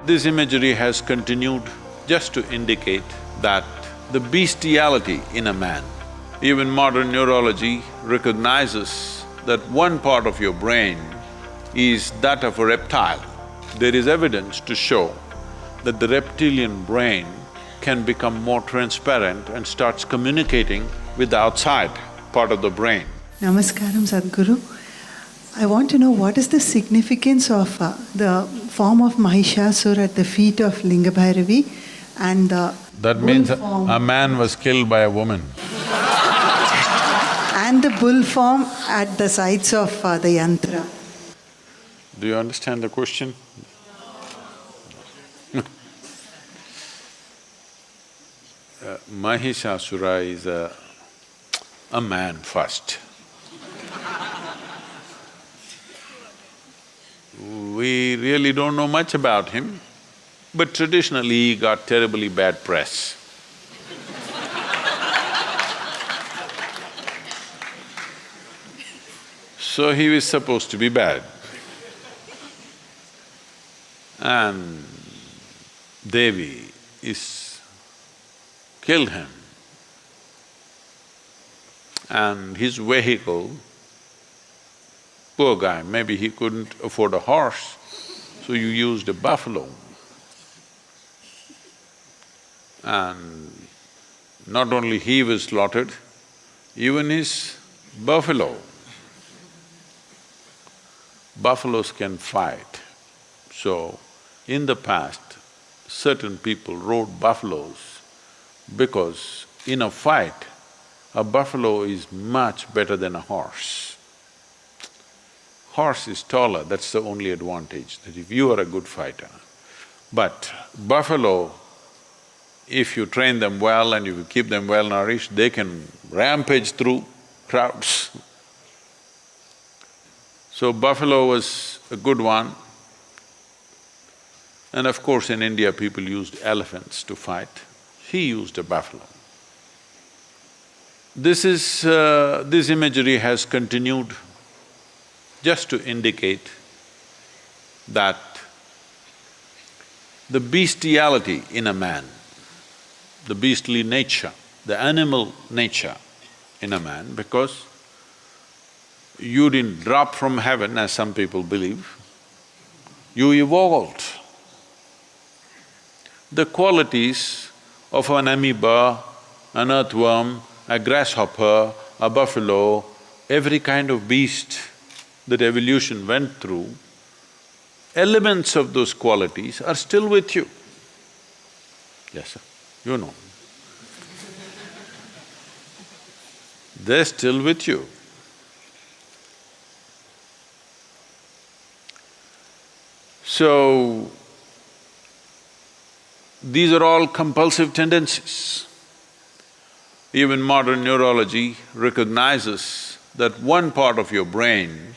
This imagery has continued just to indicate that the bestiality in a man. Even modern neurology recognizes that one part of your brain is that of a reptile. There is evidence to show that the reptilian brain can become more transparent and starts communicating with the outside part of the brain. Namaskaram, Sadhguru. I want to know what is the significance of the form of Mahishasura at the feet of Lingabhairavi and the That bull means form a man was killed by a woman. and the bull form at the sides of the yantra. Do you understand the question? Mahishasura is a man first. We really don't know much about him, but traditionally he got terribly bad press. So he was supposed to be bad. And Devi killed him. And his vehicle, poor guy, maybe he couldn't afford a horse, so you used a buffalo. And not only he was slaughtered, even his buffalo. Buffaloes can fight. So, in the past, certain people rode buffaloes because in a fight, a buffalo is much better than a horse. Horse is taller, that's the only advantage, that if you are a good fighter. But buffalo, if you train them well and if you keep them well nourished, they can rampage through crowds. So buffalo was a good one. And of course in India people used elephants to fight. He used a buffalo. This imagery has continued just to indicate that the bestiality in a man, the beastly nature, the animal nature in a man, because you didn't drop from heaven as some people believe, you evolved. The qualities of an amoeba, an earthworm, a grasshopper, a buffalo, every kind of beast that evolution went through, elements of those qualities are still with you. Yes, sir, you know. They're still with you. So, these are all compulsive tendencies. Even modern neurology recognizes that one part of your brain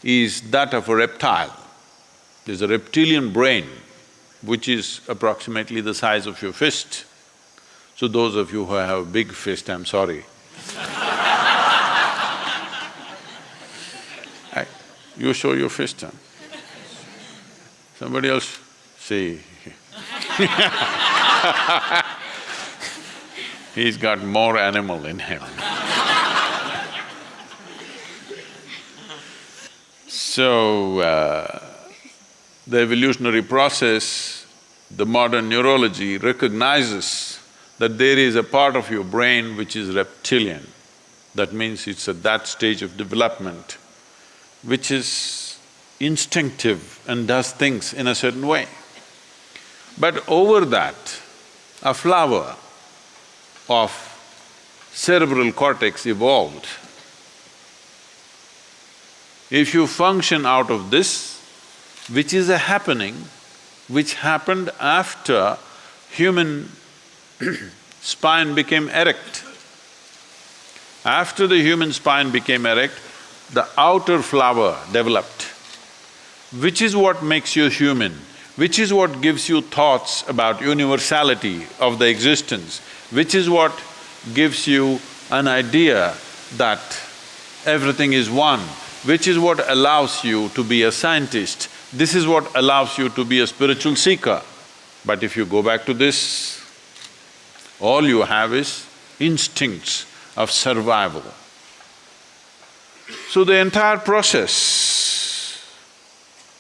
is that of a reptile. There's a reptilian brain which is approximately the size of your fist. So those of you who have a big fist, I'm sorry. You show your fist, huh? Somebody else, see. He's got more animal in him. So, the evolutionary process, the modern neurology recognizes that there is a part of your brain which is reptilian. That means it's at that stage of development which is instinctive and does things in a certain way. But over that, a flower of cerebral cortex evolved. If you function out of this, which is a happening, which happened after human spine became erect. After the human spine became erect, the outer flower developed, which is what makes you human, which is what gives you thoughts about universality of the existence, which is what gives you an idea that everything is one, which is what allows you to be a scientist, This is what allows you to be a spiritual seeker. But if you go back to this, all you have is instincts of survival. So the entire process,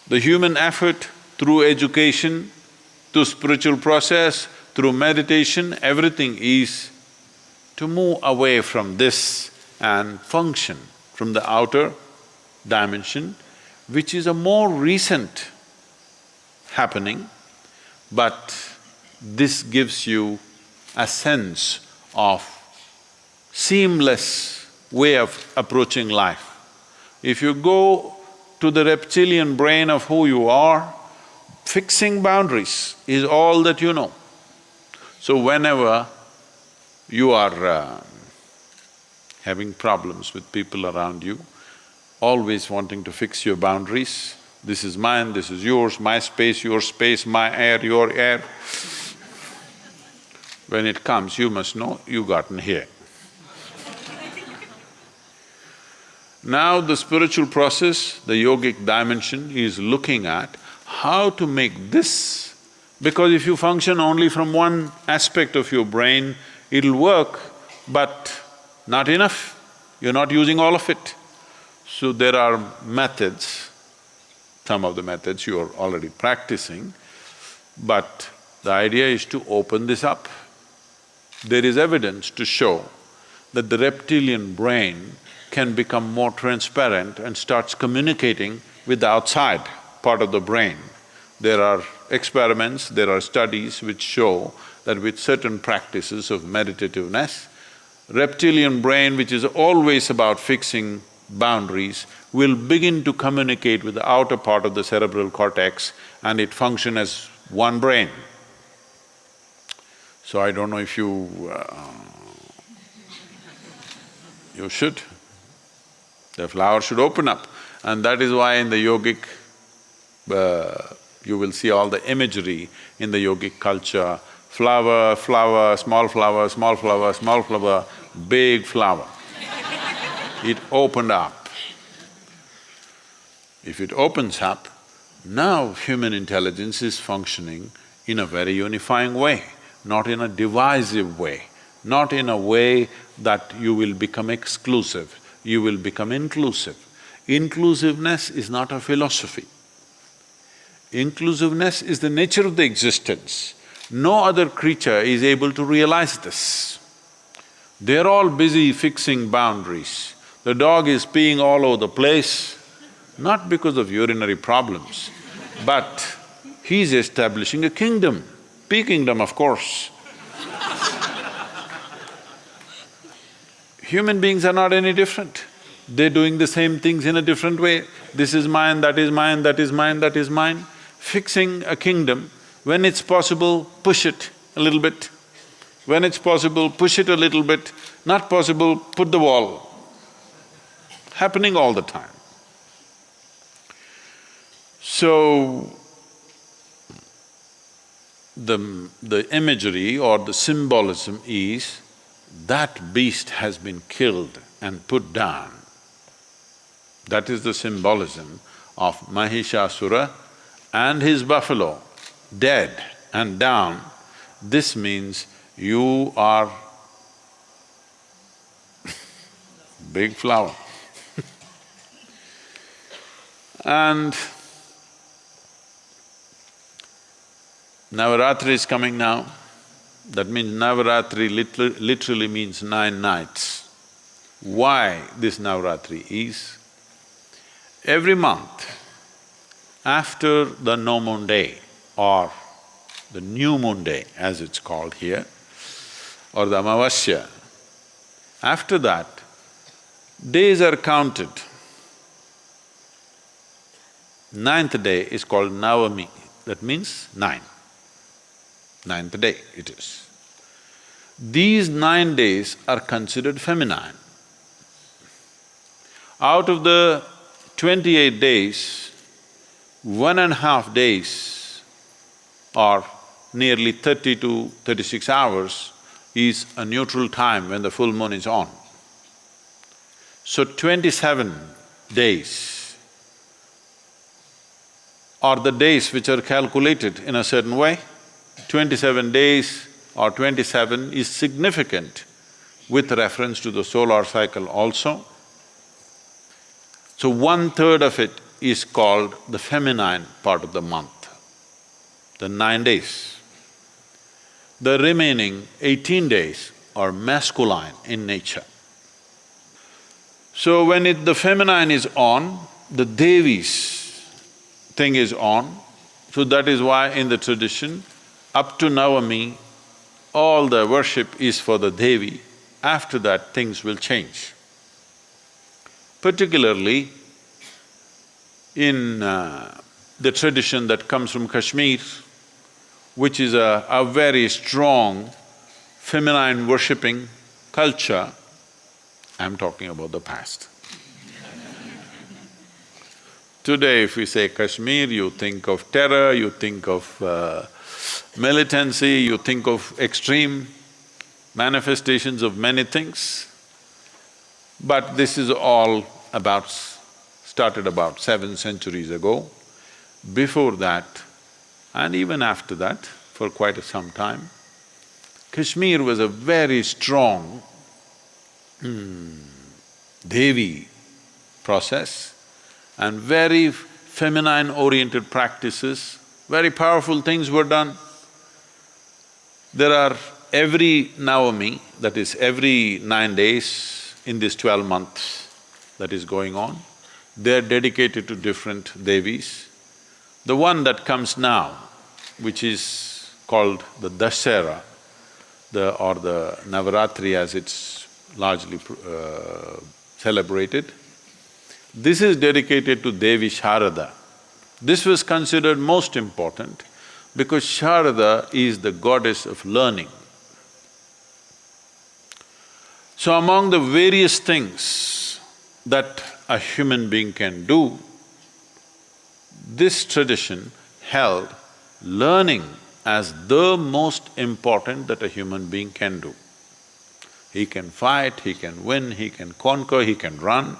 the human effort through education, through spiritual process, through meditation, everything is to move away from this and function from the outer dimension, which is a more recent happening, but this gives you a sense of seamless way of approaching life. If you go to the reptilian brain of who you are, fixing boundaries is all that you know. So whenever you are having problems with people around you, always wanting to fix your boundaries, this is mine, this is yours, my space, my air, your air. When it comes, you must know you gotten here. Now the spiritual process, the yogic dimension is looking at how to make this, because if you function only from one aspect of your brain, it'll work, but not enough, you're not using all of it. So there are methods, some of the methods you are already practicing, but the idea is to open this up. There is evidence to show that the reptilian brain can become more transparent and starts communicating with the outside part of the brain. There are experiments, there are studies which show that with certain practices of meditativeness, reptilian brain, which is always about fixing boundaries, will begin to communicate with the outer part of the cerebral cortex and it function as one brain. So I don't know if you should. The flower should open up, and that is why in the yogic, you will see all the imagery in the yogic culture, flower, flower, small flower, small flower, small flower, big flower. It opened up. If it opens up, now human intelligence is functioning in a very unifying way, not in a divisive way, not in a way that you will become exclusive, you will become inclusive. Inclusiveness is not a philosophy. Inclusiveness is the nature of the existence. No other creature is able to realize this. They're all busy fixing boundaries. The dog is peeing all over the place, not because of urinary problems, but he's establishing a kingdom, pea kingdom, of course. Human beings are not any different. They're doing the same things in a different way. This is mine, that is mine, that is mine, that is mine. Fixing a kingdom, when it's possible, push it a little bit. When it's possible, push it a little bit. Not possible, put the wall. Happening all the time. So, the imagery or the symbolism is that beast has been killed and put down. That is the symbolism of Mahishasura and his buffalo, dead and down. This means you are big flower. And Navaratri is coming now. That means Navaratri literally means 9 nights. Why this Navaratri is? Every month, after the no moon day or the new moon day as it's called here, or the Amavasya, after that, days are counted. 9th day is called Navami, that means 9. 9th day it is. These 9 days are considered feminine. Out of the 28 days, 1.5 days or nearly 30 to 36 hours is a neutral time when the full moon is on. So 27 days or the days which are calculated in a certain way. 27 days or 27 is significant with reference to the solar cycle also. So 1/3 of it is called the feminine part of the month, the 9 days. The remaining 18 days are masculine in nature. So when the feminine is on, the Devi's thing is on, so that is why in the tradition, up to Navami, all the worship is for the Devi. After that, things will change. Particularly in the tradition that comes from Kashmir, which is a very strong feminine worshipping culture, I'm talking about the past. Today if we say Kashmir, you think of terror, you think of militancy, you think of extreme manifestations of many things. But this is all started about 7 centuries ago. Before that, and even after that, for quite some time, Kashmir was a very strong Devi process and very feminine-oriented practices, very powerful things were done. There are every Navami, that is every 9 days in this 12 months that is going on, they're dedicated to different Devis. The one that comes now, which is called the Dasara, or the Navaratri as it's largely celebrated, this is dedicated to Devi Sharada. This was considered most important because Sharada is the goddess of learning. So among the various things that a human being can do, this tradition held learning as the most important that a human being can do. He can fight, he can win, he can conquer, he can run.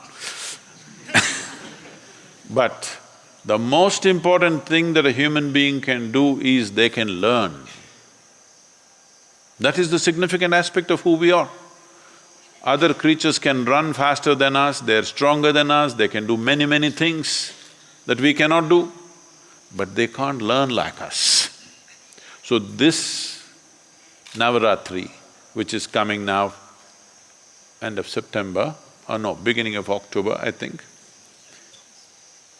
But the most important thing that a human being can do is they can learn. That is the significant aspect of who we are. Other creatures can run faster than us, they're stronger than us, they can do many things that we cannot do, but they can't learn like us. So this Navaratri, which is coming now, end of September, or no, beginning of October, I think,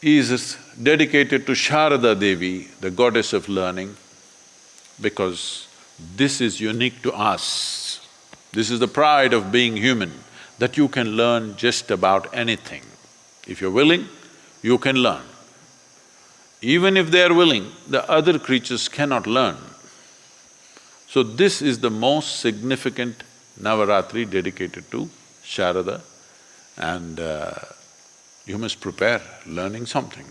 is dedicated to Sharada Devi, the goddess of learning, because this is unique to us. This is the pride of being human, that you can learn just about anything. If you're willing, you can learn. Even if they're willing, the other creatures cannot learn. So this is the most significant Navaratri dedicated to Sharada, and you must prepare learning something.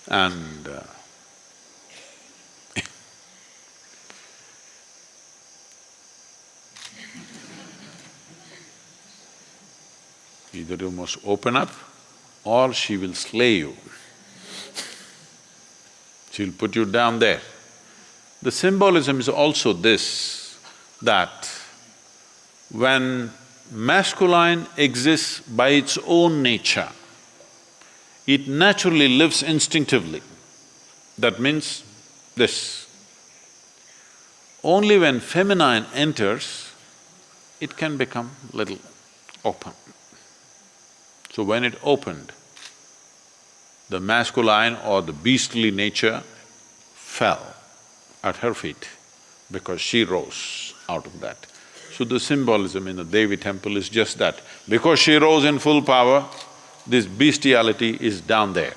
And either you must open up or she will slay you. She'll put you down there. The symbolism is also this, that when masculine exists by its own nature, it naturally lives instinctively. That means this. Only when feminine enters, it can become little open. So when it opened, the masculine or the beastly nature fell at her feet because she rose out of that. So the symbolism in the Devi temple is just that. Because she rose in full power, this bestiality is down there.